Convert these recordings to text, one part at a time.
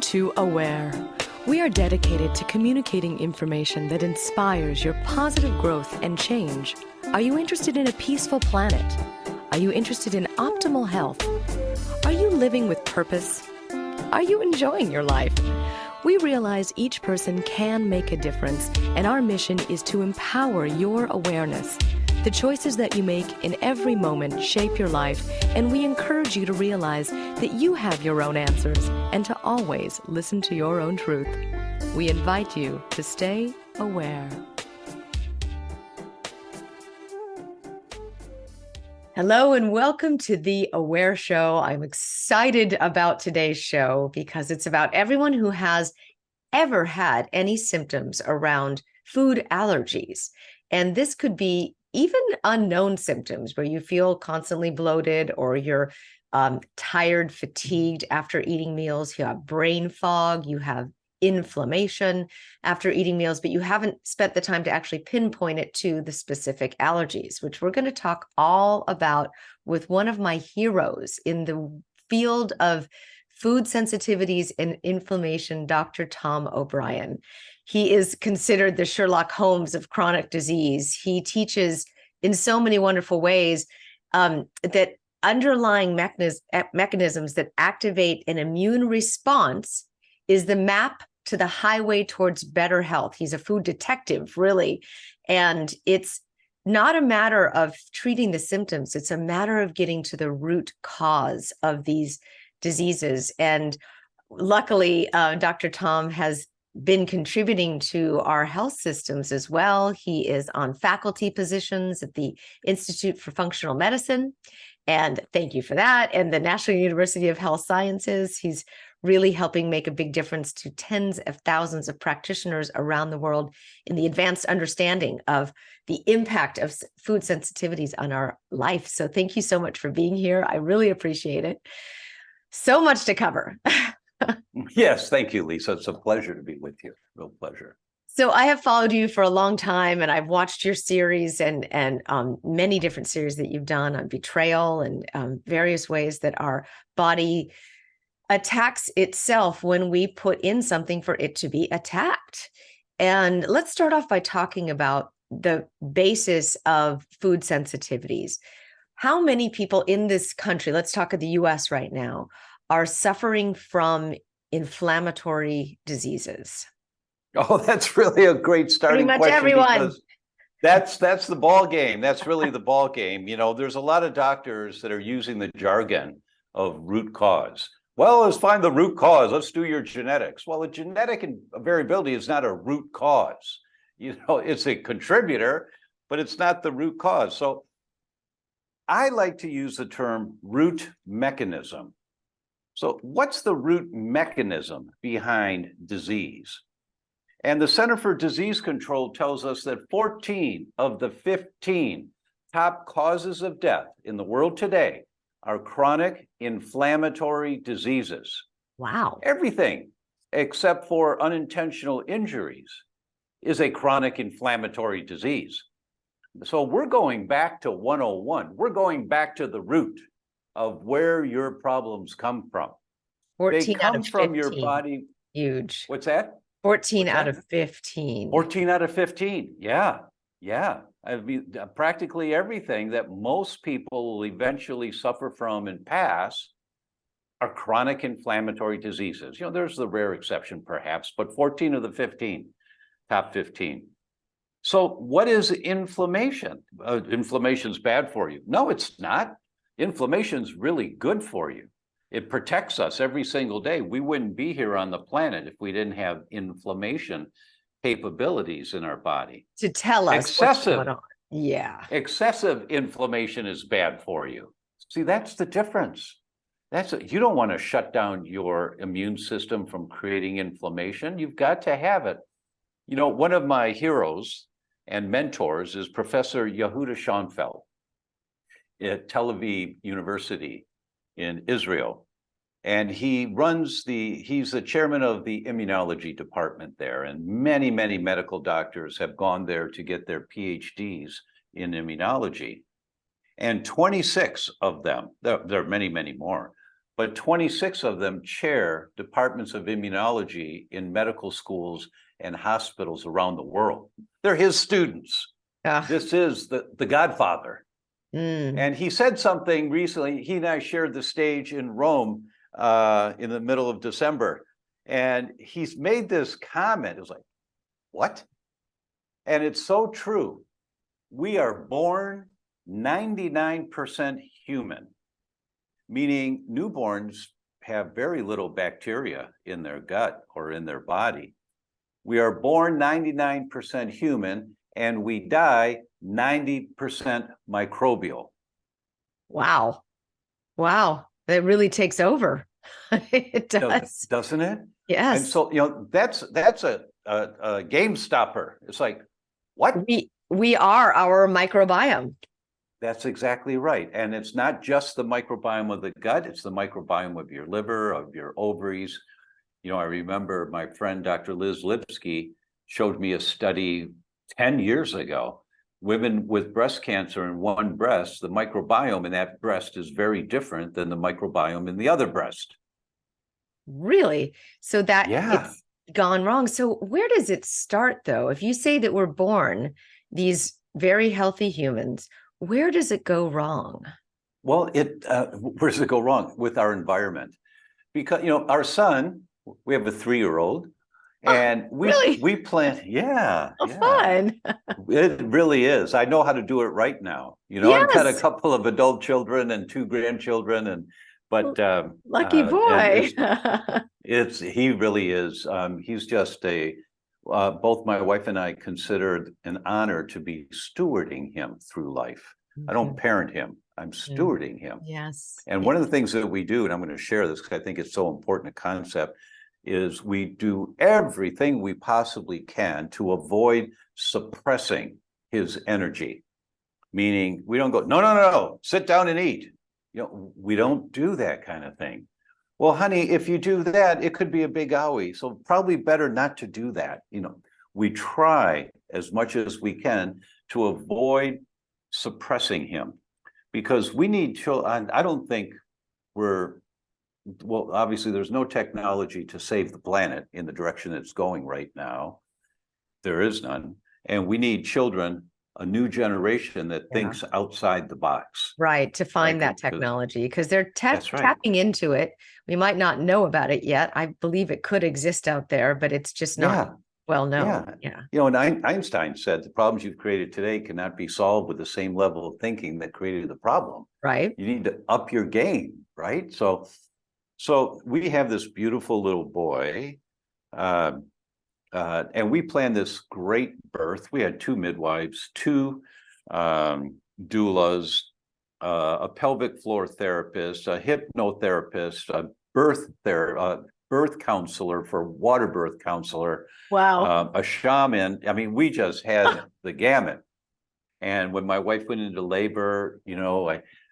to Aware. We are dedicated to communicating information that inspires your positive growth and change. Are you interested in a peaceful planet? Are you interested in optimal health? Are you living with purpose? Are you enjoying your life? We realize each person can make a difference, and our mission is to empower your awareness. The choices that you make in every moment shape your life, and we encourage you to realize that you have your own answers and to always listen to your own truth. We invite you to stay aware. Hello and welcome to the Aware Show. I'm excited about today's show because it's about everyone who has ever had any symptoms around food allergies. And this could be even unknown symptoms where you feel constantly bloated or you're tired, fatigued after eating meals. You have brain fog, you have inflammation after eating meals, but you haven't spent the time to actually pinpoint it to the specific allergies, which we're going to talk all about with one of my heroes in the field of food sensitivities and inflammation, Dr. Tom O'Brien. He is considered the Sherlock Holmes of chronic disease. He teaches in so many wonderful ways that underlying mechanisms that activate an immune response is the map to the highway towards better health. He's a food detective, really. And it's not a matter of treating the symptoms. It's a matter of getting to the root cause of these diseases. And luckily, Dr. Tom has been contributing to our health systems as well. He is on faculty positions at the Institute for Functional Medicine. And thank you for that. And the National University of Health Sciences. He's really helping make a big difference to tens of thousands of practitioners around the world in the advanced understanding of the impact of food sensitivities on our life. So thank you so much for being here. I really appreciate it. So much to cover. Yes, thank you, Lisa. It's a pleasure to be with you. Real pleasure. So I have followed you for a long time, and I've watched your series and many different series that you've done on betrayal and various ways that our body attacks itself when we put in something for it to be attacked. And let's start off by talking about the basis of food sensitivities. How many people in this country, let's talk of the US right now, are suffering from inflammatory diseases? Oh, that's really a great starting Pretty much question. everyone. Because that's the ball game. That's really the ball game. You know, there's a lot of doctors that are using the jargon of root cause. Well, let's find the root cause. Let's do your genetics. Well, a genetic variability is not a root cause. You know, it's a contributor, but it's not the root cause. So I like to use the term root mechanism. So what's the root mechanism behind disease? And the Center for Disease Control tells us that 14 of the 15 top causes of death in the world today are chronic inflammatory diseases. Wow. Everything except for unintentional injuries is a chronic inflammatory disease. So we're going back to 101. We're going back to the root of where your problems come from. 14 They come out of from your 15. body. Huge. What's that? 14 What's out that? of 15. 14 out of 15. Yeah. I mean, practically everything that most people will eventually suffer from and pass are chronic inflammatory diseases. You know, there's the rare exception perhaps, but 14 of the 15, top 15. So what is inflammation? Inflammation's bad for you. No, it's not. Inflammation's really good for you. It protects us every single day. We wouldn't be here on the planet if we didn't have inflammation capabilities in our body. To tell us what's going on. Yeah. Excessive inflammation is bad for you. See, that's the difference. You don't want to shut down your immune system from creating inflammation. You've got to have it. You know, one of my heroes and mentors is Professor Yehuda Schonfeld at Tel Aviv University in Israel. And he's the chairman of the immunology department there. And many, many medical doctors have gone there to get their PhDs in immunology. And 26 of them, there are many, many more, but 26 of them chair departments of immunology in medical schools and hospitals around the world. They're his students. This is the Godfather. And he said something recently. He and I shared the stage in Rome in the middle of December. And he's made this comment. It was like, what? And it's so true. We are born 99% human, meaning newborns have very little bacteria in their gut or in their body. We are born 99% human, and we die 90% microbial. Wow. Wow. That really takes over. It does. Doesn't it? Yes. And so, that's a game stopper. It's like, what? We are our microbiome. That's exactly right. And it's not just the microbiome of the gut, it's the microbiome of your liver, of your ovaries. I remember my friend, Dr. Liz Lipsky, showed me a study 10 years ago. Women with breast cancer in one breast, the microbiome in that breast is very different than the microbiome in the other breast. Really? So that Yeah. it's gone wrong. So where does it start, though? If you say that we're born these very healthy humans, where does it go wrong? Well, where does it go wrong? With our environment. Because, our son, we have a 3-year-old, and we plant, Fun. It really is. I know how to do it right now. I've got a couple of adult children and 2 grandchildren, but lucky boy. He really is. He's just both my wife and I consider it an honor to be stewarding him through life. I don't parent him. I'm stewarding him. Yes. And one of the things that we do, and I'm going to share this because I think it's so important a concept, is we do everything we possibly can to avoid suppressing his energy. Meaning we don't go, no, sit down and eat. We don't do that kind of thing. Well, honey, if you do that, it could be a big owie. So probably better not to do that. We try as much as we can to avoid suppressing him, because we need children. I don't think obviously there's no technology to save the planet in the direction it's going right now. There is none. And we need children, a new generation that thinks outside the box. Right, to find that technology, because they're tapping into it. We might not know about it yet. I believe it could exist out there, but it's just not well known. Yeah. And Einstein said the problems you've created today cannot be solved with the same level of thinking that created the problem. Right. You need to up your game, right? So we have this beautiful little boy, and we planned this great birth. We had 2 midwives, 2 doulas, a pelvic floor therapist, a hypnotherapist, a birth counselor for water birth counselor. Wow. A shaman. I mean, we just had the gamut. And when my wife went into labor,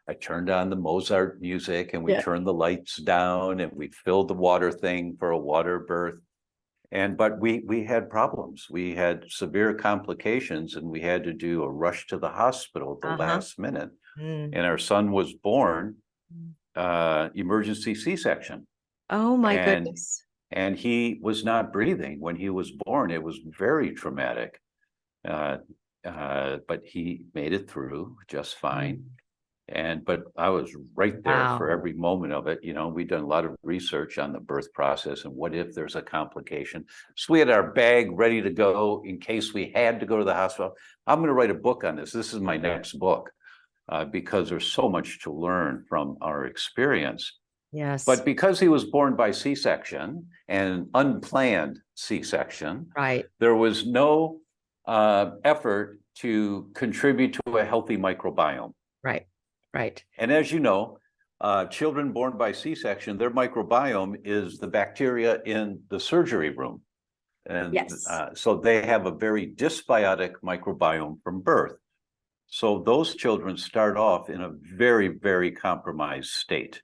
I turned on the Mozart music, and we turned the lights down, and we filled the water thing for a water birth. But we had problems. We had severe complications, and we had to do a rush to the hospital at the last minute. And our son was born emergency C-section. Oh my goodness. And he was not breathing when he was born. It was very traumatic. But he made it through just fine. But I was right there for every moment of it. We've done a lot of research on the birth process and what if there's a complication. So we had our bag ready to go in case we had to go to the hospital. I'm going to write a book on this. This is my next book because there's so much to learn from our experience. Yes. But because he was born by C-section and unplanned C-section, there was no effort to contribute to a healthy microbiome. Right. And as you know, children born by C-section, their microbiome is the bacteria in the surgery room. And so they have a very dysbiotic microbiome from birth. So those children start off in a very, very compromised state.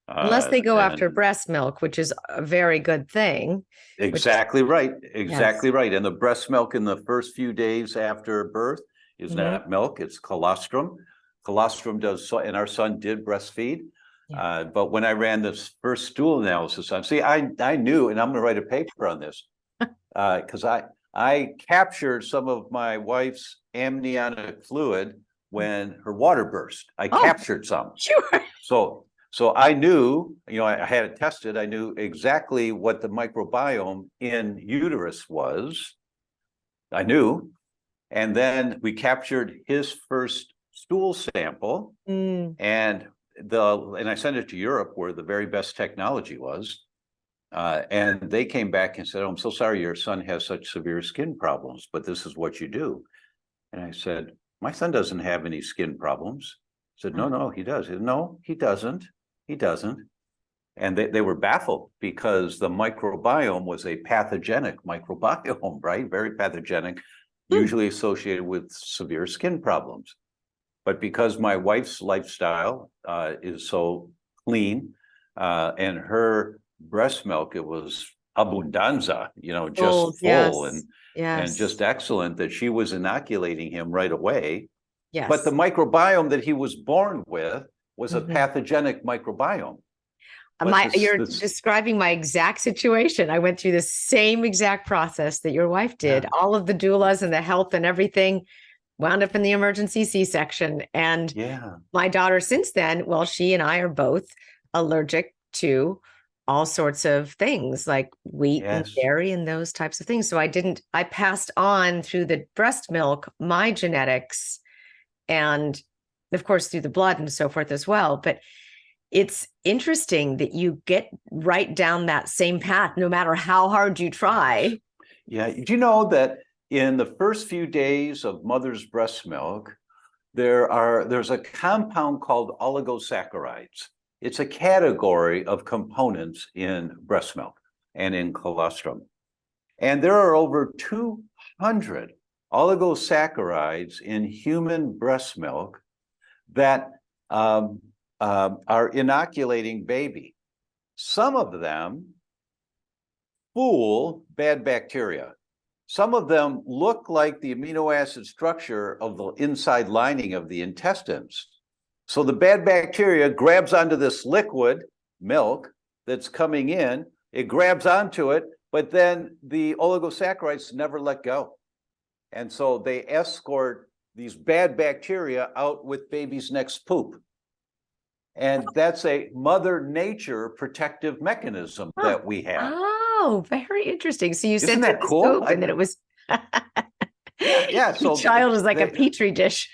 Unless they go after breast milk, which is a very good thing. Exactly right. And the breast milk in the first few days after birth is not milk, it's colostrum. Colostrum does so, and our son did breastfeed. But when I ran this first stool analysis on, see, I knew, and I'm going to write a paper on this, because I captured some of my wife's amniotic fluid when her water burst. I captured some. Sure. So I knew, I had it tested. I knew exactly what the microbiome in uterus was. I knew. And then we captured his first stool sample, and I sent it to Europe, where the very best technology was. And they came back and said, "Oh, I'm so sorry your son has such severe skin problems, but this is what you do." And I said, "My son doesn't have any skin problems." I said, "No, he does." He said, "No, he doesn't. He doesn't." And they were baffled, because the microbiome was a pathogenic microbiome, right? Very pathogenic, usually associated with severe skin problems. But because my wife's lifestyle is so clean, and her breast milk, it was abundanza, just full, and just excellent, that she was inoculating him right away. Yes. But the microbiome that he was born with was a pathogenic microbiome. You're describing my exact situation. I went through the same exact process that your wife did. All of the doulas and the health and everything, wound up in the emergency C-section. And my daughter since then, well, she and I are both allergic to all sorts of things like wheat and dairy and those types of things. So I passed on through the breast milk, my genetics, and of course through the blood and so forth as well. But it's interesting that you get right down that same path, no matter how hard you try. Yeah. Do you know that in the first few days of mother's breast milk, there's a compound called oligosaccharides. It's a category of components in breast milk and in colostrum. And there are over 200 oligosaccharides in human breast milk that are inoculating baby. Some of them fool bad bacteria. Some of them look like the amino acid structure of the inside lining of the intestines. So the bad bacteria grabs onto this liquid milk that's coming in, it grabs onto it, but then the oligosaccharides never let go. And so they escort these bad bacteria out with baby's next poop. And that's a Mother Nature protective mechanism that we have. Oh, very interesting. So you Isn't sent that it the cool? soup, and then it was yeah. So the child is like a petri dish.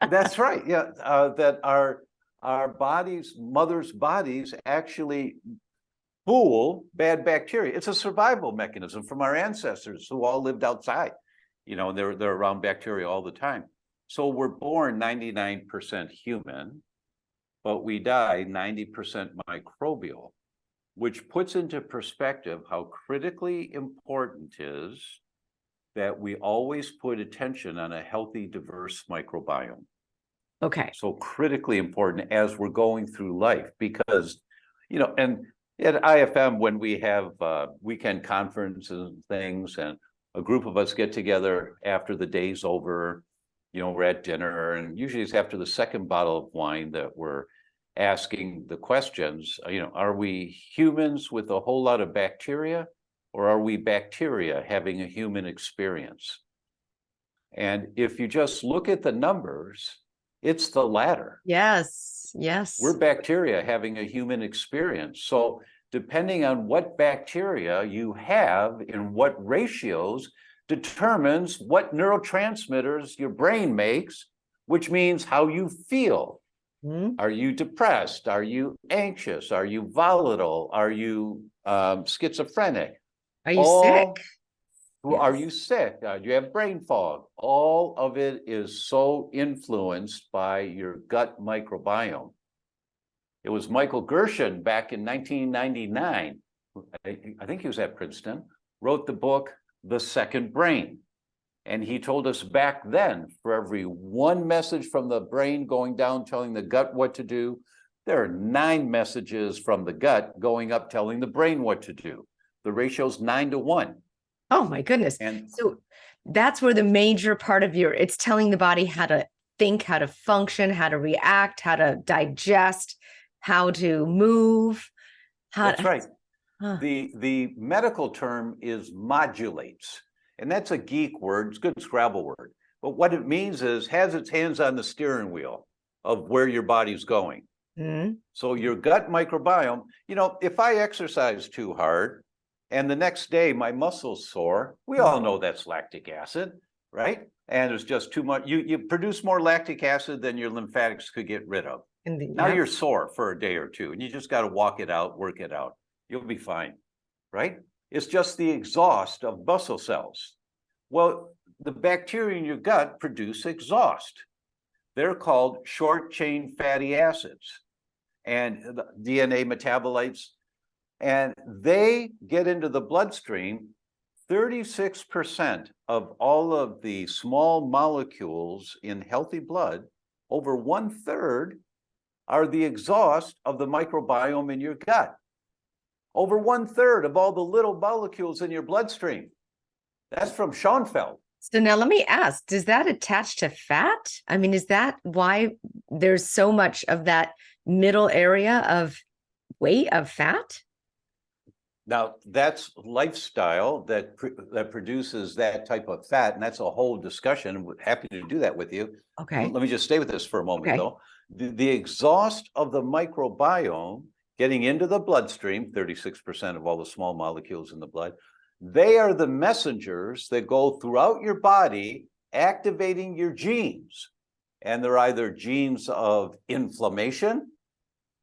That's right. Yeah, that our bodies, mother's bodies, actually fool bad bacteria. It's a survival mechanism from our ancestors who all lived outside. They're around bacteria all the time. So we're born 99% human, but we die 90% microbial, which puts into perspective how critically important it is that we always put attention on a healthy, diverse microbiome. Okay. So critically important as we're going through life, because, and at IFM, when we have weekend conferences and things, and a group of us get together after the day's over, we're at dinner, and usually it's after the second bottle of wine that we're asking the questions, are we humans with a whole lot of bacteria, or are we bacteria having a human experience? And if you just look at the numbers, it's the latter. Yes. We're bacteria having a human experience. So depending on what bacteria you have in what ratios determines what neurotransmitters your brain makes, which means how you feel. Are you depressed? Are you anxious? Are you volatile? Are you schizophrenic? Are you sick? Are you sick? Do you have brain fog? All of it is so influenced by your gut microbiome. It was Michael Gershon back in 1999, I think he was at Princeton, wrote the book, The Second Brain. And he told us back then, for every one message from the brain going down, telling the gut what to do, there are 9 messages from the gut going up, telling the brain what to do. The ratio's 9-to-1. Oh my goodness. And so that's where the major part of it's telling the body how to think, how to function, how to react, how to digest, how to move, how That's to, right. huh. The medical term is modulates, and that's a geek word. It's a good Scrabble word. But what it means is has its hands on the steering wheel of where your body's going. Mhm. So your gut microbiome, if I exercise too hard and the next day my muscles sore, we all know that's lactic acid, right? And there's just too much. You produce more lactic acid than your lymphatics could get rid of. Now Yep. you're sore for a day or two, and you just got to walk it out, work it out. You'll be fine, right? It's just the exhaust of muscle cells. Well, the bacteria in your gut produce exhaust. They're called short chain fatty acids and the DNA metabolites, and they get into the bloodstream. 36% of all of the small molecules in healthy blood, over 1/3, are the exhaust of the microbiome in your gut. Over 1/3 of all the little molecules in your bloodstream. That's from Schoenfeld. So now let me ask, does that attach to fat? I mean, is that why there's so much of that middle area of weight of fat? Now, that's lifestyle that produces that type of fat, and that's a whole discussion. I'm happy to do that with you. Okay. Let me just stay with this for a moment, Okay. though. The exhaust of the microbiome getting into the bloodstream, 36% of all the small molecules in the blood, they are the messengers that go throughout your body, activating your genes. And they're either genes of inflammation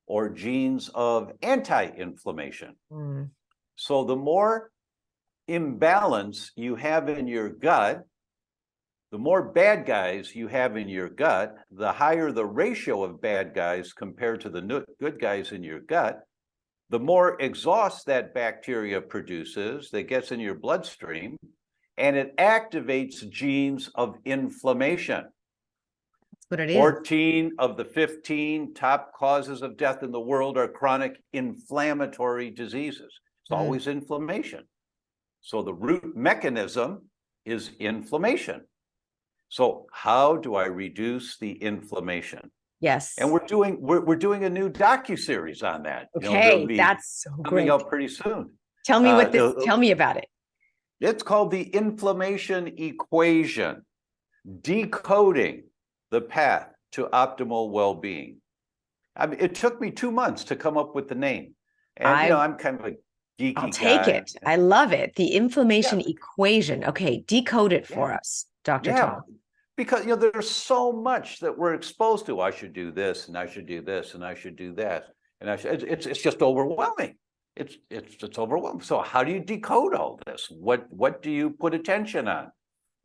or genes of anti-inflammation. Mm. So the more imbalance you have in your gut, the more bad guys you have in your gut, the higher the ratio of bad guys compared to the good guys in your gut, the more exhaust that bacteria produces that gets in your bloodstream, and it activates genes of inflammation. That's what it is. 14 of the 15 top causes of death in the world are chronic inflammatory diseases. It's always inflammation. So the root mechanism is inflammation. So how do I reduce the inflammation? Yes. And we're doing a new docuseries on that. Okay, that's so coming great. out pretty soon. Tell me tell me about it. It's called the inflammation equation, decoding the path to optimal well-being. I mean, it took me 2 months to come up with the name. And I'm kind of a geeky I'll take guy. it. I love it. The inflammation equation. Okay, decode it for us, Dr. Tom. Because there's so much that we're exposed to. I should do this, and I should do this, and I should do that, and it's just overwhelming. It's overwhelming. So how do you decode all this? What do you put attention on?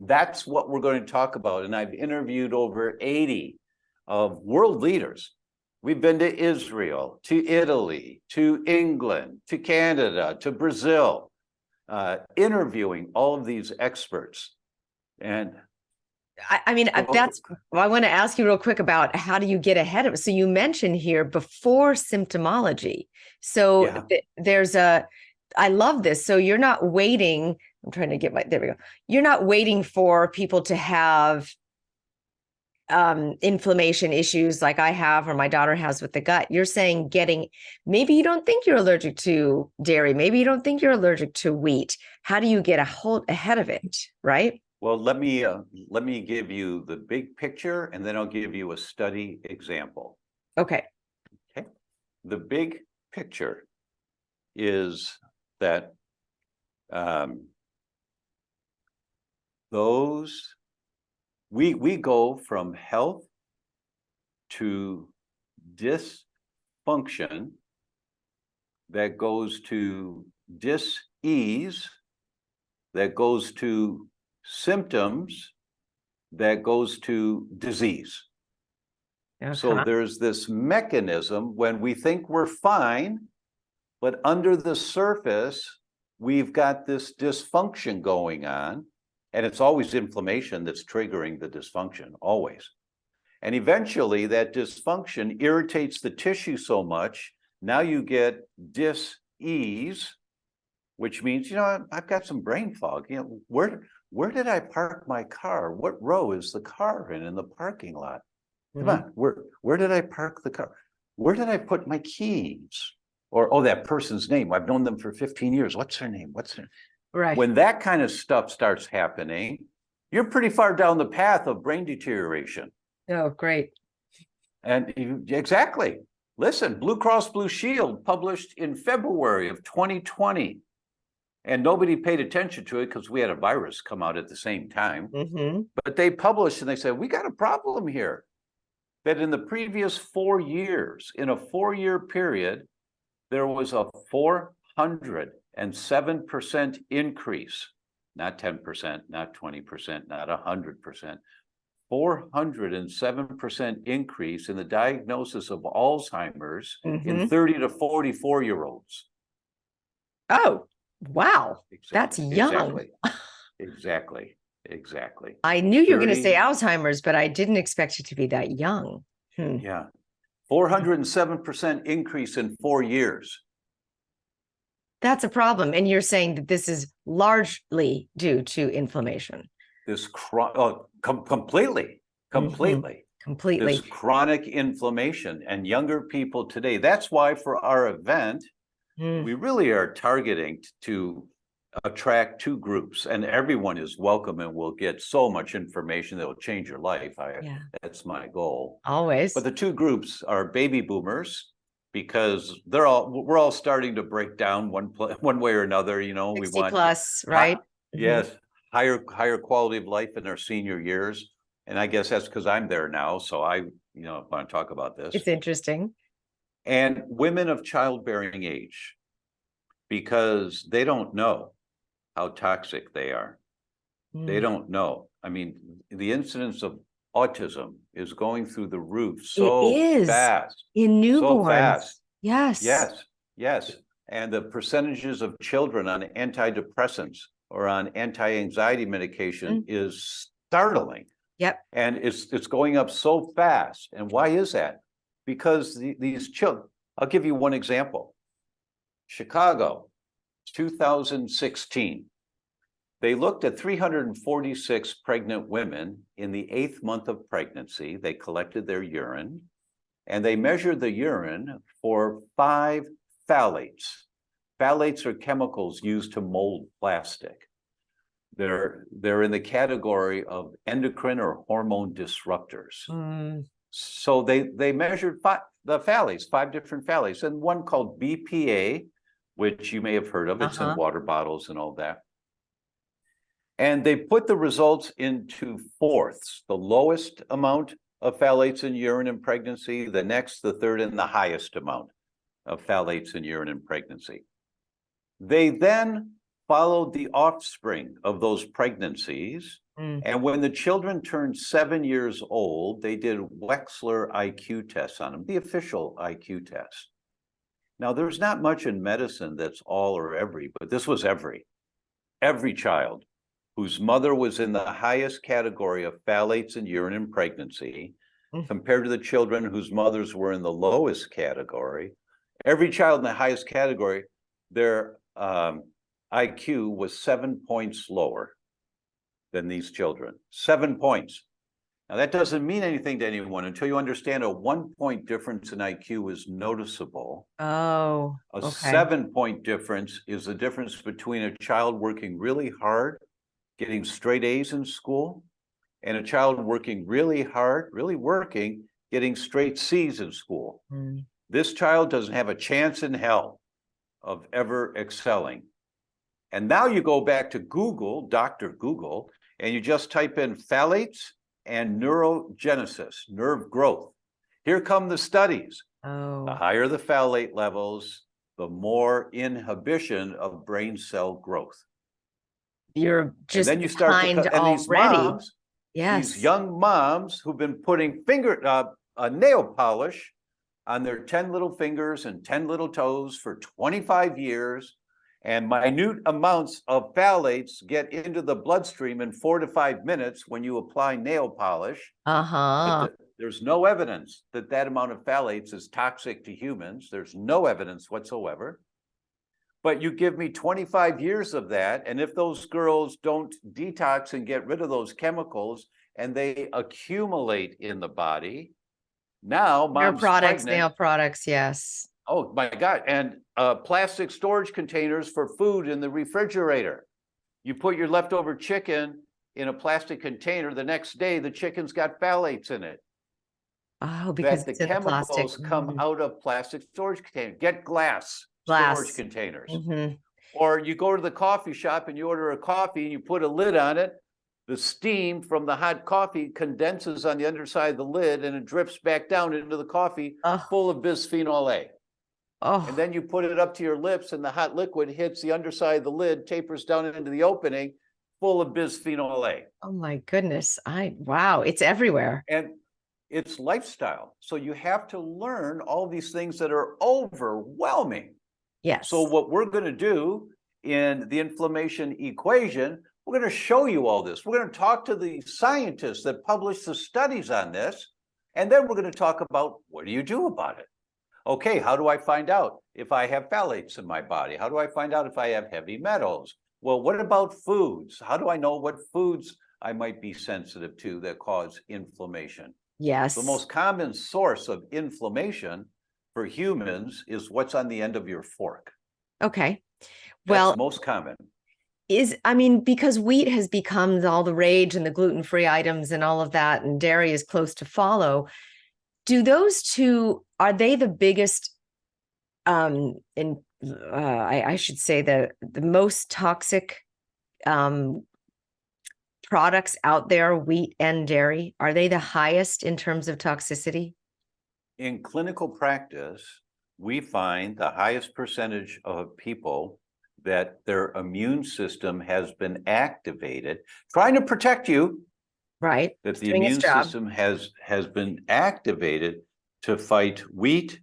That's what we're going to talk about. And I've interviewed over 80 of world leaders. We've been to Israel, to Italy, to England, to Canada, to Brazil, interviewing all of these experts. And I mean, I want to ask you real quick about how do you get ahead of it? So you mentioned here before symptomology. So I love this. So you're not waiting. I'm trying to get there we go. You're not waiting for people to have inflammation issues like I have or my daughter has with the gut. You're saying maybe you don't think you're allergic to dairy. Maybe you don't think you're allergic to wheat. How do you get ahead of it? Right. Well, let me give you the big picture, and then I'll give you a study example. Okay. Okay. The big picture is that we go from health to dysfunction, that goes to dis-ease, that goes to symptoms, that goes to disease. So there's this mechanism when we think we're fine, but under the surface, we've got this dysfunction going on, and it's always inflammation that's triggering the dysfunction, always. And eventually that dysfunction irritates the tissue so much, now you get dis-ease, which means, I've got some brain fog. Where did I park my car? What row is the car in the parking lot? Come on, where did I park the car? Where did I put my keys? Or, oh, that person's name. I've known them for 15 years. What's their name? Right. When that kind of stuff starts happening, you're pretty far down the path of brain deterioration. Oh, great. And exactly. Listen, Blue Cross Blue Shield published in February of 2020, and nobody paid attention to it because we had a virus come out at the same time. Mm-hmm. But they published and they said, we got a problem here. That in the previous 4 years, in a 4-year period, there was a 407% increase, not 10%, not 20%, not 100%, 407% increase in the diagnosis of Alzheimer's in 30 to 44-year-olds. Oh, wow. That's Exactly. young. Exactly. I knew you were going to 30 say Alzheimer's, but I didn't expect it to be that young. Yeah. 407% increase in 4 years. That's a problem. And you're saying that this is largely due to inflammation. This completely. Completely. This chronic inflammation, and younger people today. That's why for our event, we really are targeting to attract 2 groups, and everyone is welcome and will get so much information that will change your life. That's my goal. Always. But the 2 groups are baby boomers, because we're all starting to break down one way or another. You know, 60 we want plus, right? Yes, higher quality of life in their senior years, and I guess that's because I'm there now, so I want to talk about this. It's interesting. And women of childbearing age, because they don't know how toxic they are. They don't know. I mean, the incidence of autism is going through the roof so fast. In newborns. So fast. Yes. Yes. And the percentages of children on antidepressants or on anti-anxiety medication is startling. Yep. And it's going up so fast. And why is that? Because these children, I'll give you one example. Chicago, 2016. They looked at 346 pregnant women in the 8th month of pregnancy. They collected their urine, and they measured the urine for 5 phthalates. Phthalates are chemicals used to mold plastic. They're in the category of endocrine or hormone disruptors. So they measured the phthalates, 5 different phthalates, and one called BPA, which you may have heard of. It's in water bottles and all that. And they put the results into fourths: the lowest amount of phthalates in urine in pregnancy, the next, the third, and the highest amount of phthalates in urine in pregnancy. They then followed the offspring of those pregnancies. And when the children turned 7 years old, they did Wechsler IQ tests on them, the official IQ test. Now, there's not much in medicine that's all or every, but this was every child whose mother was in the highest category of phthalates in urine in pregnancy, compared to the children whose mothers were in the lowest category. Every child in the highest category, their IQ was 7 points lower than these children. 7 points. Now, that doesn't mean anything to anyone until you understand a 1-point difference in IQ is noticeable. Oh, a 7-point difference is the difference between a child working really hard, getting straight A's in school, and a child working really hard, really working, getting straight C's in school. This child doesn't have a chance in hell of ever excelling. And now you go back to Google, Dr. Google, and you just type in phthalates and neurogenesis, nerve growth. Here come the studies. The higher the phthalate levels, the more inhibition of brain cell growth. You're just and then you start to cut, and these moms, these young moms who've been putting nail polish on their 10 little fingers and 10 little toes for 25 years, and minute amounts of phthalates get into the bloodstream in 4 to 5 minutes when you apply nail polish. But there's no evidence that that amount of phthalates is toxic to humans. There's no evidence whatsoever. But you give me 25 years of that, and if those girls don't detox and get rid of those chemicals and they accumulate in the body, Now Hair mom's products, pregnant. nail products, yes. Oh my God. And plastic storage containers for food in the refrigerator. You put your leftover chicken in a plastic container. The next day, the chicken's got phthalates in it. Oh, because That the it's in the plastic. chemicals come out of plastic storage containers. Get glass storage Glass. containers. Hmm. Or you go to the coffee shop and you order a coffee and you put a lid on it. The steam from the hot coffee condenses on the underside of the lid and it drips back down into the coffee Oh, full of bisphenol A. And oh, then you put it up to your lips and the hot liquid hits the underside of the lid, tapers down into the opening, full of bisphenol A. oh my goodness. Wow, it's everywhere. And it's lifestyle. So you have to learn all these things that are overwhelming. Yes. So what we're going to do in the inflammation equation, we're going to show you all this. We're going to talk to the scientists that publish the studies on this. And then we're going to talk about what do you do about it? Okay, how do I find out if I have phthalates in my body? How do I find out if I have heavy metals? Well, what about foods? How do I know what foods I might be sensitive to that cause inflammation? Yes. The most common source of inflammation for humans is what's on the end of your fork. Okay. That's Well, most common. because wheat has become all the rage and the gluten-free items and all of that, and dairy is close to follow. Do those two, are they the biggest, I should say the most toxic products out there, wheat and dairy? Are they the highest in terms of toxicity? In clinical practice, we find the highest percentage of people that their immune system has been activated, trying to protect you, Right. that It's the doing its immune job. system has been activated to fight wheat,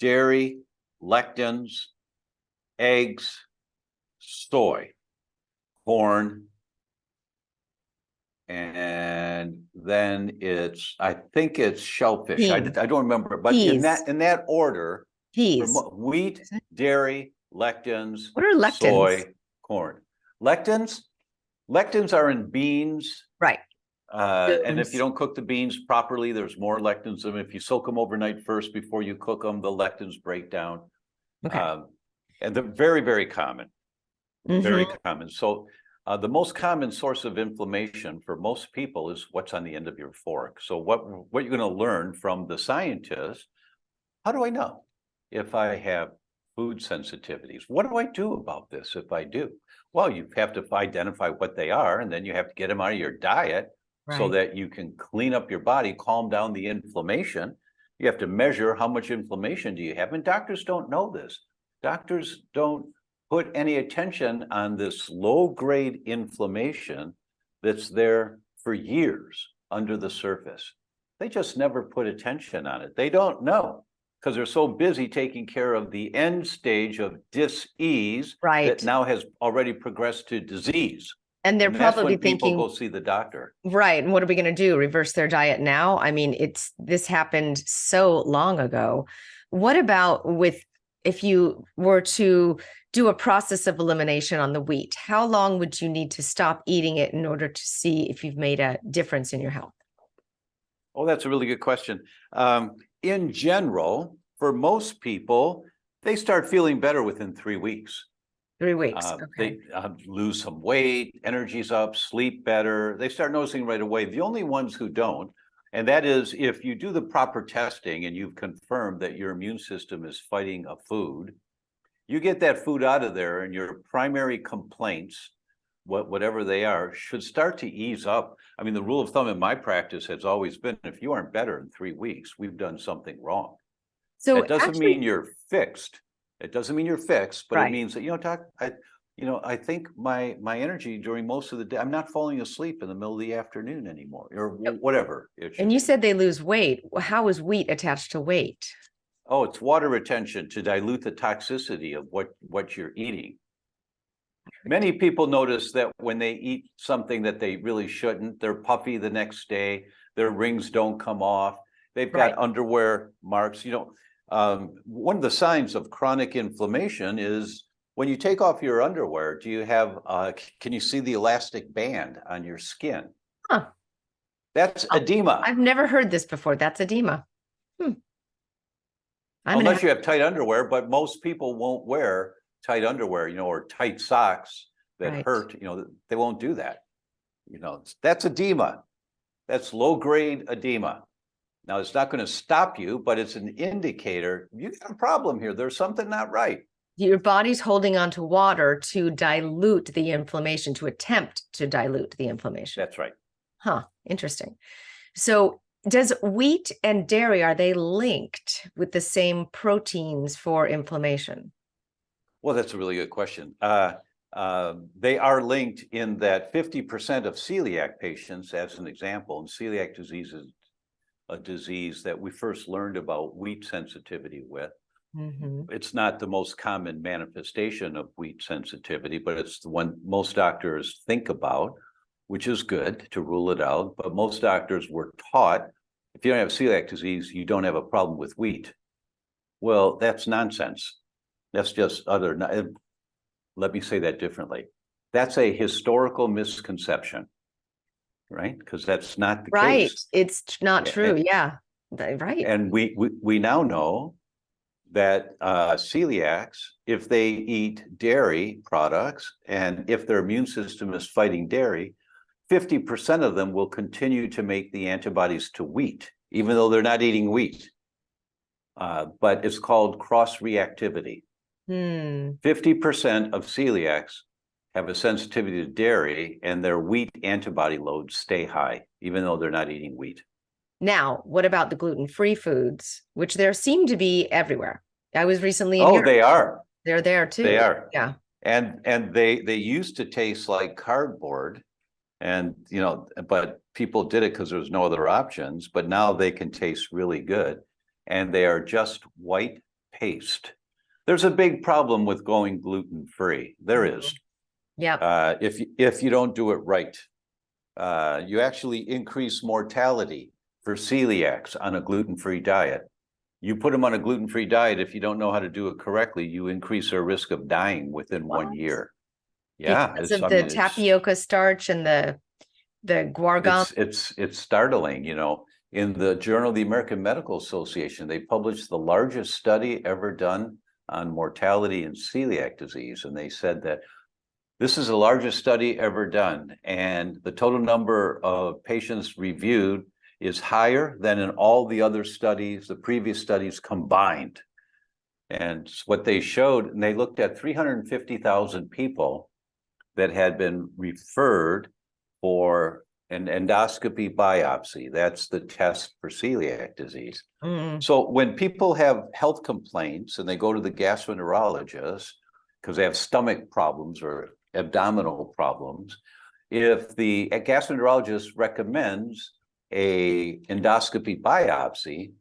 dairy, lectins, eggs, soy, corn, and then I think it's shellfish. I don't remember, but in Peas. that order, Peas. wheat, Is it? dairy, lectins, What are lectins? soy, corn. Lectins are in beans. Right. And if you Foods. don't cook the beans properly, there's more lectins. And if you soak them overnight first before you cook them, the lectins break down. Okay. And they're very, very common. Very Mhm. common. So the most common source of inflammation for most people is what's on the end of your fork. So what you're going to learn from the scientists, how do I know if I have food sensitivities? What do I do about this if I do? Well, you have to identify what they are, and then you have to get them out of your diet so Right. that you can clean up your body, calm down the inflammation. You have to measure how much inflammation do you have, and doctors don't know this. Doctors don't put any attention on this low-grade inflammation that's there for years under the surface. They just never put attention on it. They don't know because they're so busy taking care of the end stage of dis-ease Right. that now has already progressed to disease. And they're And that's probably when people thinking, go see the doctor. right. And what are we going to do? Reverse their diet now? I mean, this happened so long ago. What about if you were to do a process of elimination on the wheat? How long would you need to stop eating it in order to see if you've made a difference in your health? Oh, that's a really good question. In general, for most people, they start feeling better within 3 weeks. 3 weeks. Okay. They lose some weight, energy's up, sleep better. They start noticing right away. The only ones who don't, and that is if you do the proper testing and you've confirmed that your immune system is fighting a food, you get that food out of there and your primary complaints, whatever they are, should start to ease up. I mean, the rule of thumb in my practice has always been, if you aren't better in 3 weeks, we've done something wrong. So That doesn't actually, mean you're fixed. It doesn't mean you're fixed, but right. it means that, doc, I think my energy during most of the day, I'm not falling asleep in the middle of the afternoon anymore, or whatever it should And you be. said they lose weight. How is wheat attached to weight? Oh, it's water retention to dilute the toxicity of what you're eating. Many people notice that when they eat something that they really shouldn't, they're puffy the next day, their rings don't come off, they've got Right. underwear marks. One of the signs of chronic inflammation is when you take off your underwear, do you have, can you see the elastic band on your skin? Huh. That's Oh, edema. I've never heard this before. That's edema. Hmm. Unless you have tight underwear, but most people won't wear tight underwear, or tight socks that Right. hurt, they won't do that. That's edema. That's low-grade edema. Now, it's not going to stop you, but it's an indicator you got a problem here. There's something not right. Your body's holding on to water to dilute the inflammation, to attempt to dilute the inflammation. That's right. Huh, interesting. So does wheat and dairy, are they linked with the same proteins for inflammation? Well, that's a really good question. They are linked in that 50% of celiac patients, as an example, and celiac disease is a disease that we first learned about wheat sensitivity with. Mm-hmm. It's not the most common manifestation of wheat sensitivity, but it's the one most doctors think about, which is good to rule it out. But most doctors were taught, if you don't have celiac disease, you don't have a problem with wheat. Well, that's nonsense. That's just let me say that differently. That's a historical misconception, right? Because that's not the Right. case. It's not true. Yeah. Right. And we now know that celiacs, if they eat dairy products and if their immune system is fighting dairy, 50% of them will continue to make the antibodies to wheat, even though they're not eating wheat. But it's called cross-reactivity. 50% of celiacs have a sensitivity to dairy, and their wheat antibody loads stay high, even though they're not eating wheat. Now, what about the gluten-free foods, which there seem to be everywhere? I was recently in Oh, Europe. they are. They're there too. They are. Yeah. And they used to taste like cardboard, and but people did it because there was no other options. But now they can taste really good, and they are just white paste. There's a big problem with going gluten-free. There is. Yeah. If you don't do it right, you actually increase mortality for celiacs on a gluten-free diet. You put them on a gluten-free diet, if you don't know how to do it correctly, you increase their risk of dying within 1 year. Yeah, Because of the tapioca starch and the guar gum. It's startling. In the Journal of the American Medical Association, they published the largest study ever done on mortality in celiac disease, and they said that this is the largest study ever done, and the total number of patients reviewed is higher than in all the other studies, the previous studies combined. And what they showed, and they looked at 350,000 people that had been referred for an endoscopy biopsy. That's the test for celiac disease. So when people have health complaints and they go to the gastroenterologist because they have stomach problems or abdominal problems, if the gastroenterologist recommends a endoscopy biopsy,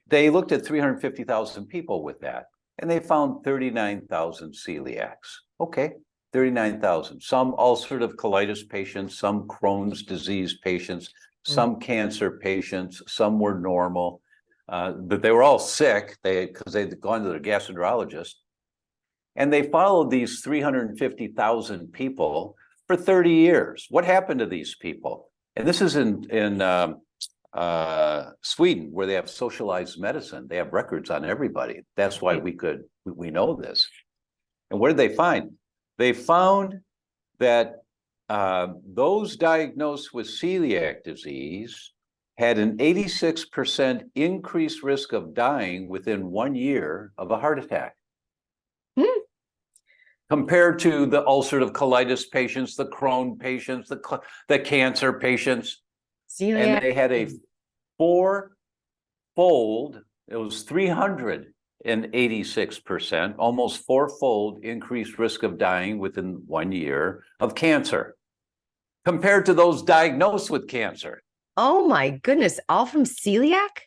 they looked at 350,000 people with that, and they found 39,000 celiacs. Okay, 39,000. Some ulcerative colitis patients, some Crohn's disease patients, some cancer patients, some were normal, but they were all sick because they'd gone to their gastroenterologist. And they followed these 350,000 people for 30 years. What happened to these people? And this is in Sweden, where they have socialized medicine. They have records on everybody. That's why we know this. And what did they find? They found that those diagnosed with celiac disease had an 86% increased risk of dying within 1 year of a heart attack. Compared to the ulcerative colitis patients, the Crohn patients, the cancer patients. Celiac. And they had a four-fold, it was 386%, almost four-fold increased risk of dying within 1 year of cancer, compared to those diagnosed with cancer. Oh my goodness, all from celiac?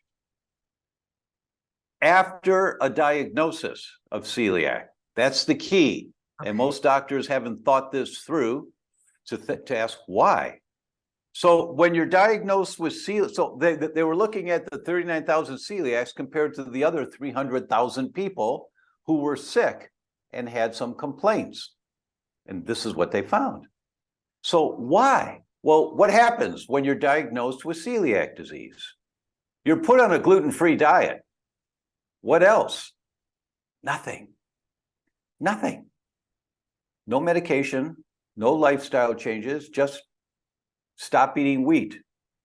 After a diagnosis of celiac. That's the key. Okay. And most doctors haven't thought this through to ask why. So when you're diagnosed with celiac, so they were looking at the 39,000 celiacs compared to the other 300,000 people who were sick and had some complaints. And this is what they found. So why? Well, what happens when you're diagnosed with celiac disease? You're put on a gluten-free diet. What else? Nothing. Nothing. No medication, no lifestyle changes, just stop eating wheat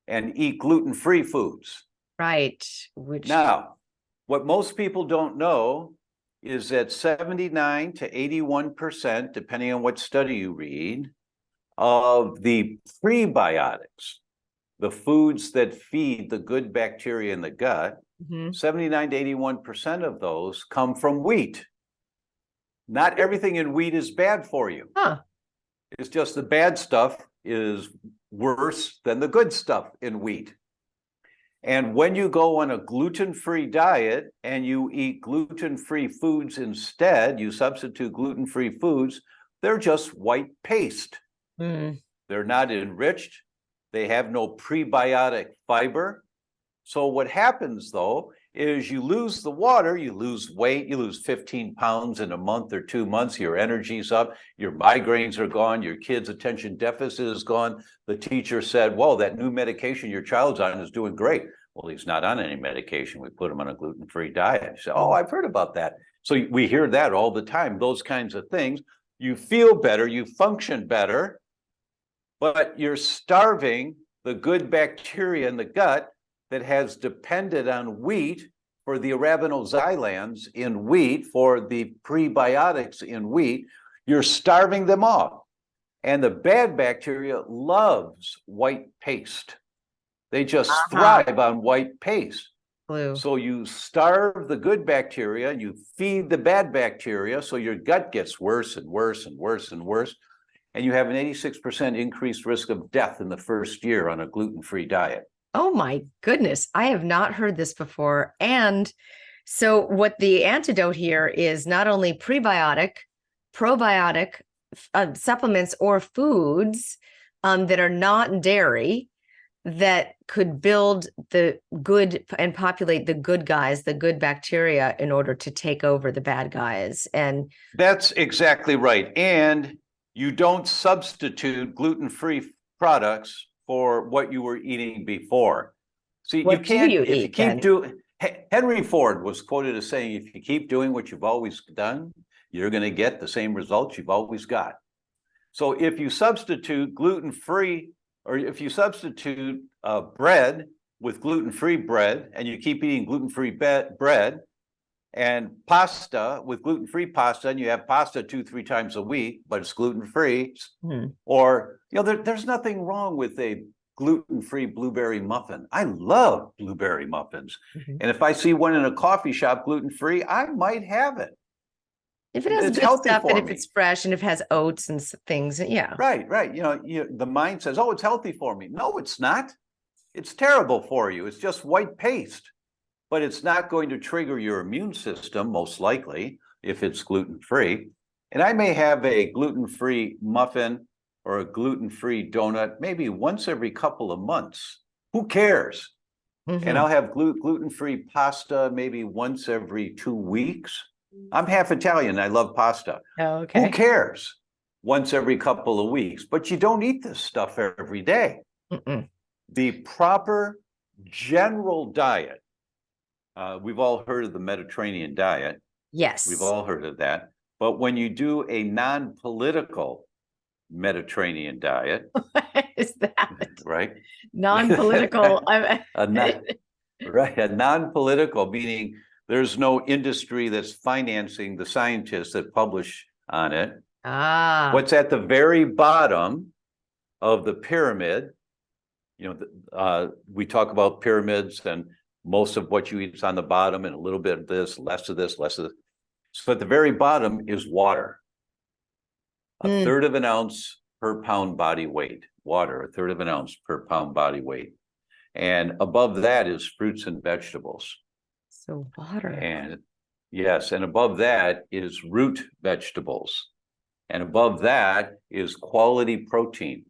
and eat gluten-free foods. Right. Which Now, what most people don't know is that 79 to 81%, depending on what study you read, of the prebiotics, the foods that feed the good bacteria in the gut, 79 to 81% of those come from wheat. Not everything in wheat is bad for you. Huh. It's just the bad stuff is worse than the good stuff in wheat. And when you go on a gluten-free diet and you eat gluten-free foods instead, you substitute gluten-free foods, they're just white paste. Mm. They're not enriched. They have no prebiotic fiber. So what happens, though, is you lose the water, you lose weight, you lose 15 pounds in a month or 2 months, your energy's up, your migraines are gone, your kid's attention deficit is gone. The teacher said, whoa, that new medication your child's on is doing great. Well, he's not on any medication. We put him on a gluten-free diet. So, oh, I've heard about that. So we hear that all the time, those kinds of things. You feel better, you function better, but you're starving the good bacteria in the gut that has depended on wheat for the arabinoxylans in wheat, for the prebiotics in wheat. You're starving them off. And the bad bacteria loves white paste. They just thrive on white paste. Blue. So you starve the good bacteria, you feed the bad bacteria, so your gut gets worse and worse and worse and worse. And you have an 86% increased risk of death in the first year on a gluten-free diet. Oh my goodness. I have not heard this before. And so what the antidote here is not only prebiotic, probiotic supplements or foods that are not dairy that could build the good and populate the good guys, the good bacteria in order to take over the bad guys. And that's exactly right. And you don't substitute gluten-free products for what you were eating before. See, what you can't, do you if eat you keep then? doing, Henry Ford was quoted as saying, if you keep doing what you've always done, you're going to get the same results you've always got. So if you substitute gluten-free, or if you substitute bread with gluten-free bread, and you keep eating gluten-free bread, and pasta with gluten-free pasta, and you have pasta 2-3 times a week, but it's gluten-free, or, you know, there's nothing wrong with a gluten-free blueberry muffin. I love blueberry muffins. And if I see one in a coffee shop gluten-free, I might have it. If it has It's good healthy stuff and for if me. it's fresh and if it has oats and things, yeah. Right. You know, the mind says, oh, it's healthy for me. No, it's not. It's terrible for you. It's just white paste. But it's not going to trigger your immune system, most likely, if it's gluten-free. And I may have a gluten-free muffin or a gluten-free donut maybe once every couple of months. Who cares? And I'll have gluten-free pasta maybe once every 2 weeks. I'm half Italian. I love pasta. Oh, okay. Who cares? Once every couple of weeks. But you don't eat this stuff every day. The proper general diet. We've all heard of the Mediterranean diet. Yes. We've all heard of that. But when you do a non-political Mediterranean diet. What is that? Right? Non-political. Right, a non-political, meaning there's no industry that's financing the scientists that publish on it. What's at the very bottom of the pyramid, you know, we talk about pyramids and most of what you eat is on the bottom and a little bit of this, less of this, less of this. So at the very bottom is water. A third of an ounce per pound body weight. Water, a third of an ounce per pound body weight. And above that is fruits and vegetables. So water. And yes, and above that is root vegetables. And above that is quality protein.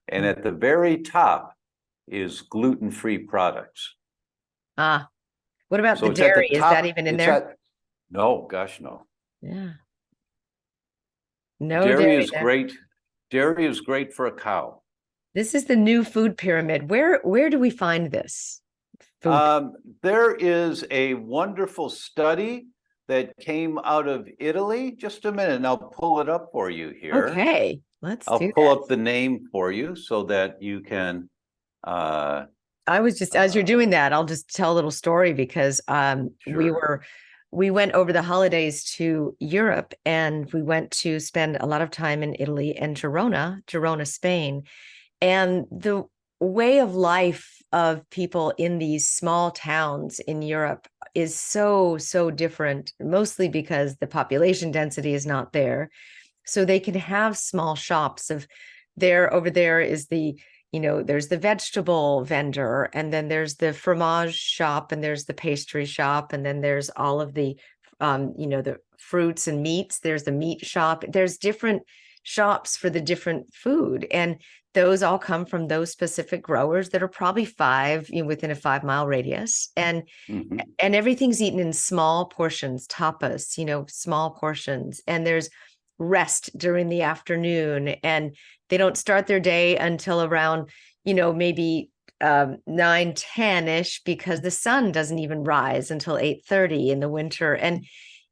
And at the very top is gluten-free products. What about the dairy? Is that even in there? No, gosh, no. Yeah. No dairy is there. great. Dairy is great for a cow. This is the new food pyramid. Where do we find this? food? There is a wonderful study that came out of Italy. Just a minute, and I'll pull it up for you here. Okay, let's I'll do pull that. up the name for you so that you can. I was just, as you're doing that, I'll just tell a little story because Sure. we went over the holidays to Europe, and we went to spend a lot of time in Italy and Girona, Spain. And the way of life of people in these small towns in Europe is so, so different, mostly because the population density is not there. So they can have small shops of there. Over there is there's the vegetable vendor, and then there's the fromage shop, and there's the pastry shop, and then there's all of the fruits and meats. There's the meat shop. There's different shops for the different food. And those all come from those specific growers that are probably within a 5 mile radius. Mhm. And everything's eaten in small portions, tapas, small portions. And there's rest during the afternoon, and they don't start their day until around, maybe 9-10 ish, because the sun doesn't even rise until 8:30 in the winter. And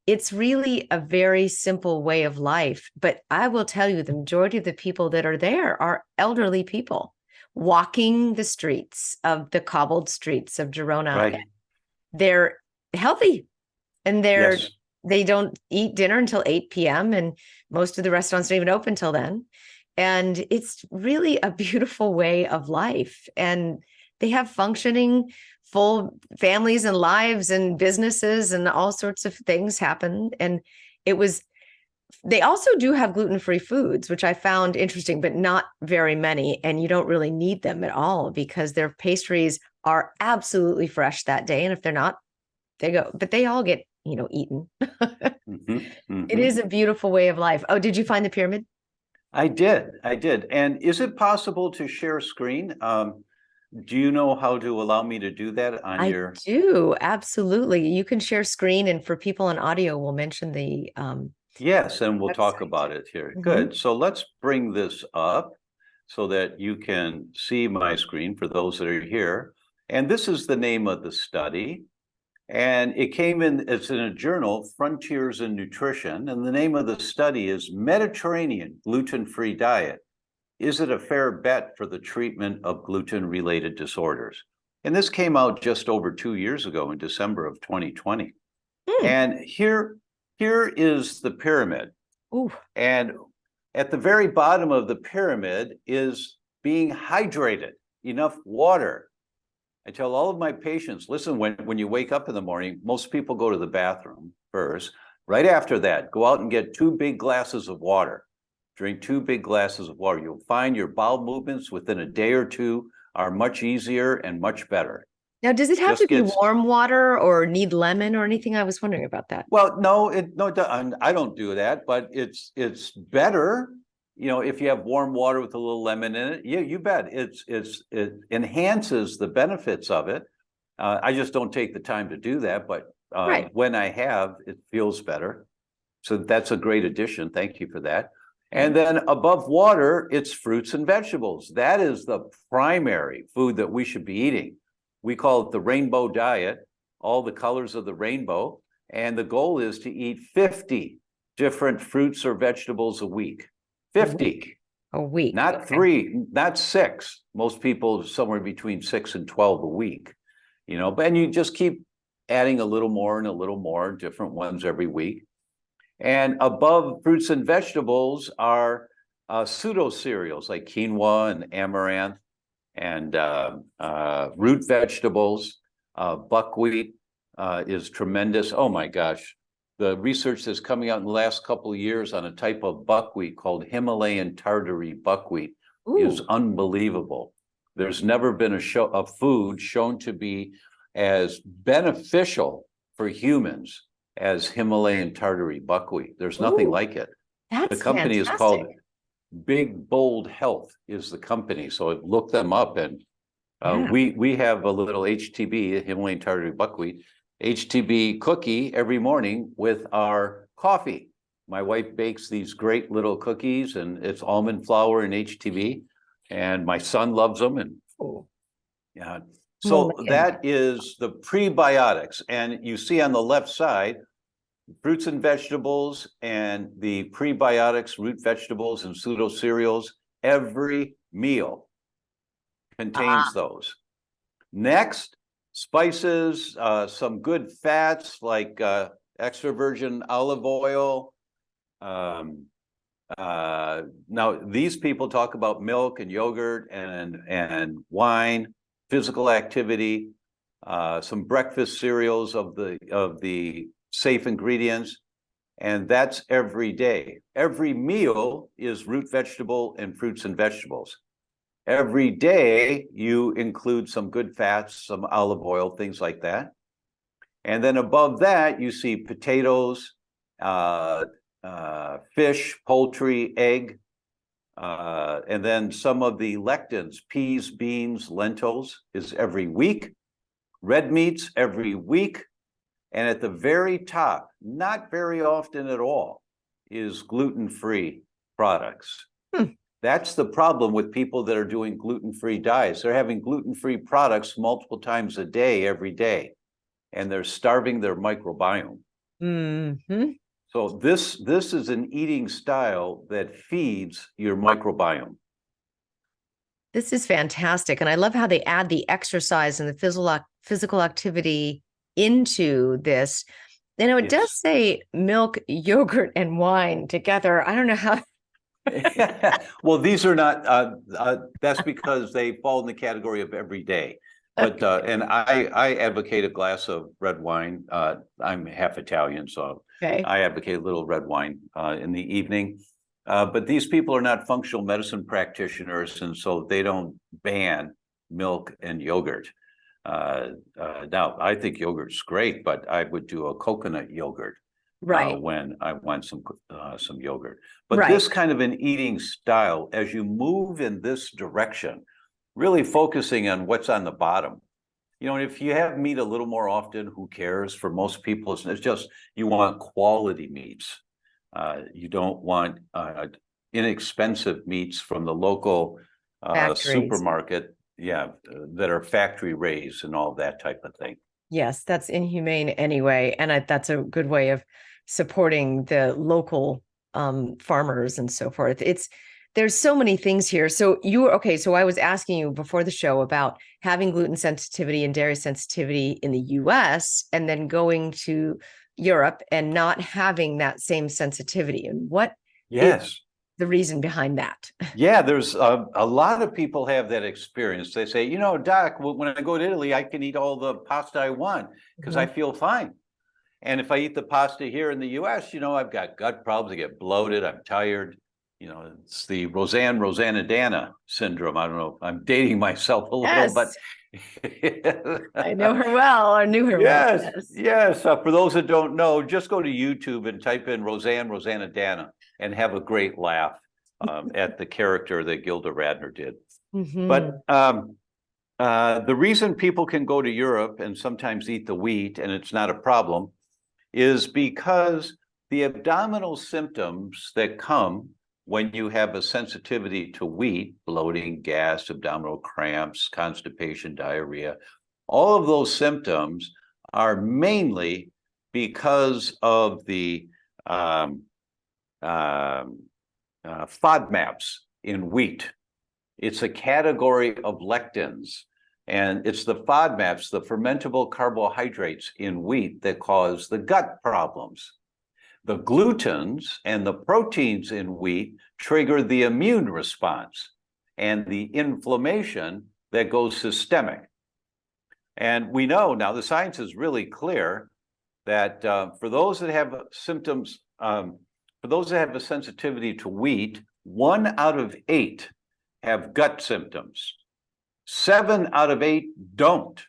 it's really a very simple way of life. But I will tell you, the majority of the people that are there are elderly people walking the streets of the cobbled streets of Girona. Right. They're healthy, and Yes. they don't eat dinner until 8 p.m. and most of the restaurants don't even open till then. And it's really a beautiful way of life. And they have functioning full families and lives and businesses, and all sorts of things happen. And they also do have gluten-free foods, which I found interesting, but not very many. And you don't really need them at all because their pastries are absolutely fresh that day. And if they're not, they go, but they all get, eaten. Mhm. It Mhm. is a beautiful way of life. Oh, did you find the pyramid? I did. I did. And is it possible to share screen? Do you know how to allow me to do that on I your? do. Absolutely. You can share screen. And for people on audio, we'll mention the Yes, and we'll talk website. about it here. Mhm. Good. So let's bring this up so that you can see my screen for those that are here. And this is the name of the study. And it's in a journal, Frontiers in Nutrition. And the name of the study is Mediterranean Gluten-Free Diet. Is it a fair bet for the treatment of gluten-related disorders? And this came out just over 2 years ago in December of 2020. Mm. And here is the pyramid. Ooh. And at the very bottom of the pyramid is being hydrated, enough water. I tell all of my patients, listen, when you wake up in the morning, most people go to the bathroom first. Right after that, go out and get 2 big glasses of water. Drink 2 big glasses of water. You'll find your bowel movements within a day or two are much easier and much better. Now, does it have to Just be gets warm water or need lemon or anything? I was wondering about that. Well, no, I don't do that, but it's better, if you have warm water with a little lemon in it. Yeah, you bet. It enhances the benefits of it. I just don't take the time to do that, but Right. when I have, it feels better. So that's a great addition. Thank you for that. Yeah. And then above water, it's fruits and vegetables. That is the primary food that we should be eating. We call it the rainbow diet, all the colors of the rainbow. And the goal is to eat 50 different fruits or vegetables a week. A week. 50, A week. not Okay. 3, not 6. Most people somewhere between 6 and 12 a week, and you just keep adding a little more and a little more, different ones every week. And above fruits and vegetables are pseudo cereals like quinoa and amaranth and root vegetables. Buckwheat is tremendous. Oh my gosh. The research that's coming out in the last couple of years on a type of buckwheat called Himalayan Tartary buckwheat is Ooh. unbelievable. There's never been a food shown to be as beneficial for humans as Himalayan Tartary buckwheat. There's nothing Ooh. like it. The That's company is fantastic. called Big Bold Health is the company. So I looked them up, and Yeah. we have a little HTB, Himalayan Tartary buckwheat, HTB cookie every morning with our coffee. My wife bakes these great little cookies, and it's almond flour and HTB, and my son loves them. And Ooh. yeah, So that is the prebiotics. And you see on the left side, fruits and vegetables and the prebiotics, root vegetables and pseudo cereals, every meal contains those. Next, spices, some good fats like extra virgin olive oil. Now, these people talk about milk and yogurt and wine, physical activity, some breakfast cereals of the safe ingredients, and that's every day. Every meal is root vegetable and fruits and vegetables. Every day you include some good fats, some olive oil, things like that. And then above that, you see potatoes, fish, poultry, egg, and then some of the lectins, peas, beans, lentils is every week, red meats every week, and at the very top, not very often at all, is gluten-free products. That's the problem with people that are doing gluten-free diets. They're having gluten-free products multiple times a day, every day, and they're starving their microbiome. Mm-hmm. So this is an eating style that feeds your microbiome. This is fantastic. And I love how they add the exercise and the physical activity into this. You know, it does say milk, yogurt, and wine together. I don't know how. Well, these are not, that's because they fall in the category of every day. But, and I advocate a glass of red wine. I'm half Italian, so I advocate a little red wine in the evening. But these people are not functional medicine practitioners, and so they don't ban milk and yogurt. Now, I think yogurt's great, but I would do a coconut yogurt when I want some yogurt. But this kind of an eating style, as you move in this direction, really focusing on what's on the bottom. You know, if you have meat a little more often, who cares? For most people, it's just you want quality meats. You don't want inexpensive meats from the local supermarket, that are factory raised and all that type of thing. Yes, that's inhumane anyway. And that's a good way of supporting the local farmers and so forth. There's so many things here. So so I was asking you before the show about having gluten sensitivity and dairy sensitivity in the US and then going to Europe and not having that same sensitivity. And what is the reason behind that? Yeah, there's a lot of people have that experience. They say, you know, Doc, when I go to Italy, I can eat all the pasta I want because I feel fine. And if I eat the pasta here in the US, you know, I've got gut problems, I get bloated, I'm tired. You know, it's the Rosanna syndrome. I don't know. I'm dating myself a little, but I know her well, or knew her well. Yes. For those that don't know, just go to YouTube and type in Rosanna Dana and have a great laugh at the character that Gilda Radner did. But the reason people can go to Europe and sometimes eat the wheat and it's not a problem is because the abdominal symptoms that come when you have a sensitivity to wheat, bloating, gas, abdominal cramps, constipation, diarrhea, all of those symptoms are mainly because of the FODMAPs in wheat. It's a category of lectins, and it's the FODMAPs, the fermentable carbohydrates in wheat, that cause the gut problems. The glutens and the proteins in wheat trigger the immune response and the inflammation that goes systemic. And we know now, the science is really clear that for those that have symptoms, for those that have a sensitivity to wheat, 1 out of 8 have gut symptoms. 7 out of 8 don't.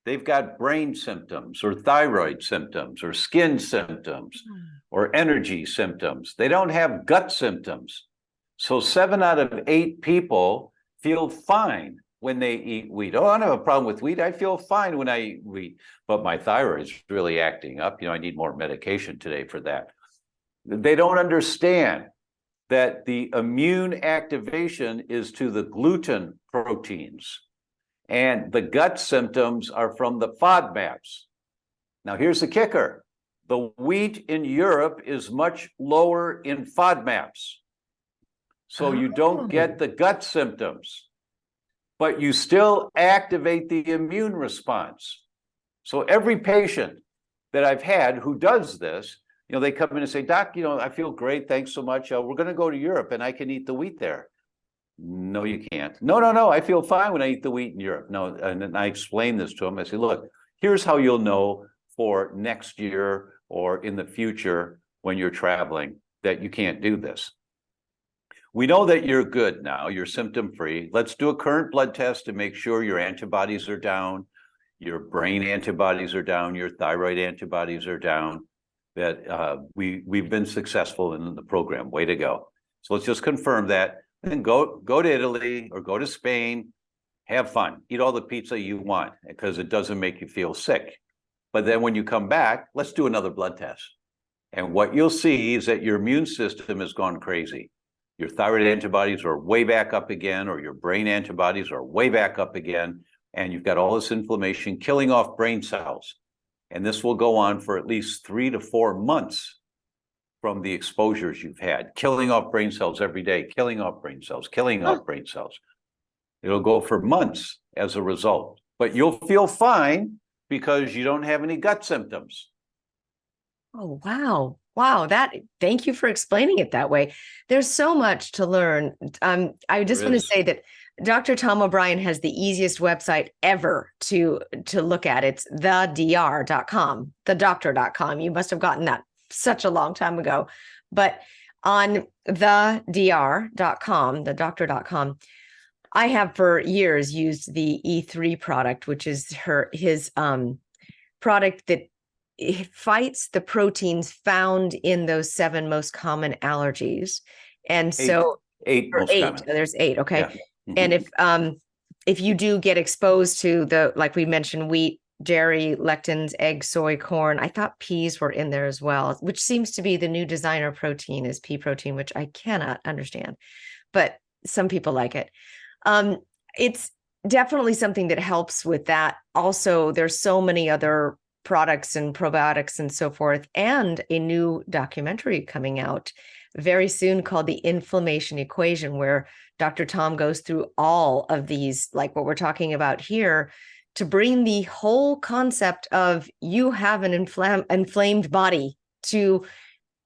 They've got brain symptoms or thyroid symptoms or skin symptoms or energy symptoms. They don't have gut symptoms. So 7 out of 8 people feel fine when they eat wheat. Oh, I don't have a problem with wheat. I feel fine when I eat wheat, but my thyroid is really acting up. You know, I need more medication today for that. They don't understand that the immune activation is to the gluten proteins. And the gut symptoms are from the FODMAPs. Now, here's the kicker. The wheat in Europe is much lower in FODMAPs. So you don't get the gut symptoms, but you still activate the immune response. So every patient that I've had who does this, they come in and say, Doc, I feel great. Thanks so much. We're going to go to Europe and I can eat the wheat there. No, you can't. No. I feel fine when I eat the wheat in Europe. No, and I explain this to them. I say, look, here's how you'll know for next year or in the future when you're traveling that you can't do this. We know that you're good now, you're symptom-free. Let's do a current blood test to make sure your antibodies are down, your brain antibodies are down, your thyroid antibodies are down, that we've been successful in the program. Way to go. So let's just confirm that. Then go to Italy or go to Spain, have fun, eat all the pizza you want because it doesn't make you feel sick. But then when you come back, let's do another blood test. And what you'll see is that your immune system has gone crazy. Your thyroid antibodies are way back up again, or your brain antibodies are way back up again, and you've got all this inflammation killing off brain cells. And this will go on for at least 3 to 4 months from the exposures you've had, killing off brain cells every day, killing off brain cells, killing off brain cells. It'll go for months as a result, but you'll feel fine because you don't have any gut symptoms. Oh, wow. Wow. Thank you for explaining it that way. There's so much to learn. I just want to say that Dr. Tom O'Brien has the easiest website ever to look at. It's thedr.com, thedoctor.com. You must have gotten that such a long time ago. But on thedr.com, thedoctor.com, I have for years used the E3 product, which is his product that it fights the proteins found in those 7 most common allergies. And so eight most common. There's 8. Okay. Yeah. Mm-hmm. And if you do get exposed to like we mentioned, wheat, dairy, lectins, egg, soy, corn, I thought peas were in there as well, which seems to be the new designer protein is pea protein, which I cannot understand, but some people like it. It's definitely something that helps with that. Also, there's so many other products and probiotics and so forth, and a new documentary coming out very soon called The Inflammation Equation, where Dr. Tom goes through all of these, like what we're talking about here, to bring the whole concept of you have an inflamed body to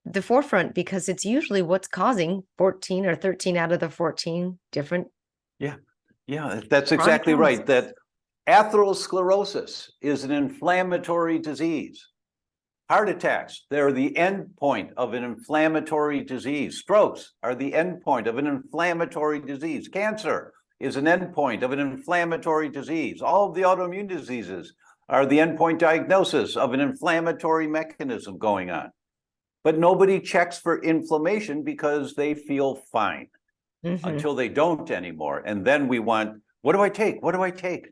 the forefront, because it's usually what's causing 14 or 13 out of the 14 different. Yeah, that's exactly right. That atherosclerosis is an inflammatory disease. Heart attacks, they're the end point of an inflammatory disease. Strokes are the end point of an inflammatory disease. Cancer is an end point of an inflammatory disease. All of the autoimmune diseases are the endpoint diagnosis of an inflammatory mechanism going on. But nobody checks for inflammation because they feel fine until they don't anymore. And then we want, what do I take? What do I take?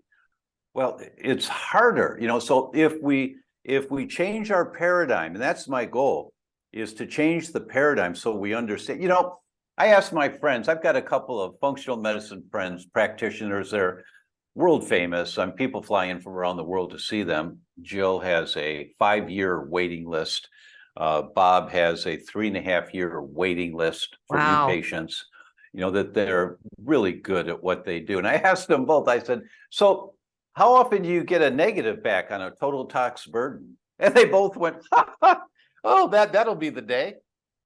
Well, it's harder, so if we change our paradigm, and that's my goal, is to change the paradigm so we understand. I ask my friends, I've got a couple of functional medicine friends, practitioners, they're world famous. People fly in from around the world to see them. Jill has a 5-year waiting list. Bob has a 3.5-year waiting list for new patients, that they're really good at what they do. And I asked them both, I said, so how often do you get a negative back on a total tox burden? And they both went, oh, that'll be the day.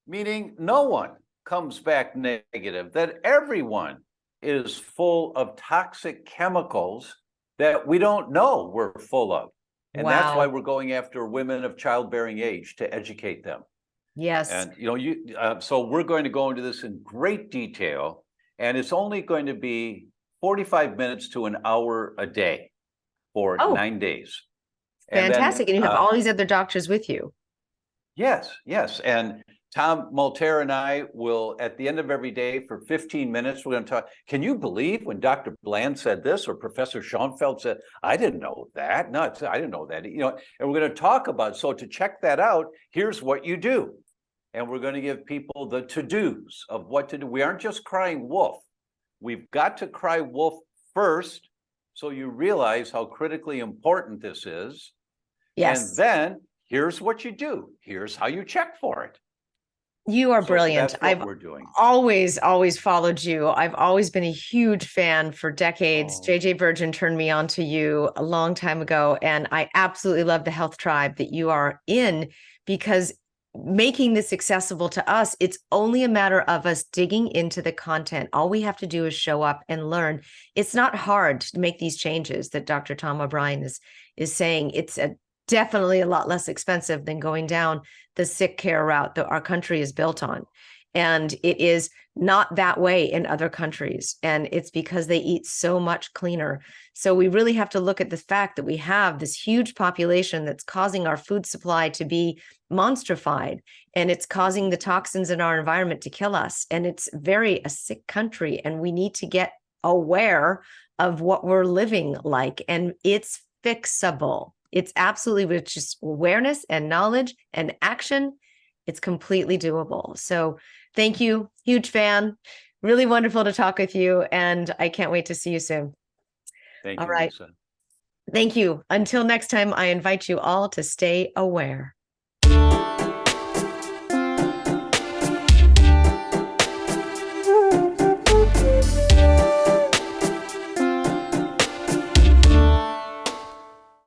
Meaning no one comes back negative, that everyone is full of toxic chemicals that we don't know we're full of. And that's why we're going after women of childbearing age to educate them. Yes. And, so we're going to go into this in great detail, and it's only going to be 45 minutes to an hour a day for 9 days. Fantastic. And you have all these other doctors with you. Yes. And Tom Malter and I will, at the end of every day for 15 minutes, we're going to talk. Can you believe when Dr. Bland said this, or Professor Schoenfeld said, I didn't know that. No, I didn't know that. And we're going to talk about, so to check that out, here's what you do. And we're going to give people the to-dos of what to do. We aren't just crying wolf. We've got to cry wolf first So you realize how critically important this is. And Yes. then here's what you do. Here's how you check for it. You are So brilliant. that's what I've we're doing. always followed you. I've always been a huge fan for decades. Oh, JJ Virgin turned me on to you a long time ago, and I absolutely love the health tribe that you are in, because making this accessible to us, it's only a matter of us digging into the content. All we have to do is show up and learn. It's not hard to make these changes that Dr. Tom O'Brien is saying. It's definitely a lot less expensive than going down the sick care route that our country is built on. And it is not that way in other countries. And it's because they eat so much cleaner. So we really have to look at the fact that we have this huge population that's causing our food supply to be monstrified, and it's causing the toxins in our environment to kill us. And it's very a sick country, and we need to get aware of what we're living like. And it's fixable. It's absolutely, with just awareness and knowledge and action, it's completely doable. So thank you. Huge fan. Really wonderful to talk with you. And I can't wait to see you soon. thank All you, right. Lisa. Thank you. Until next time, I invite you all to stay aware.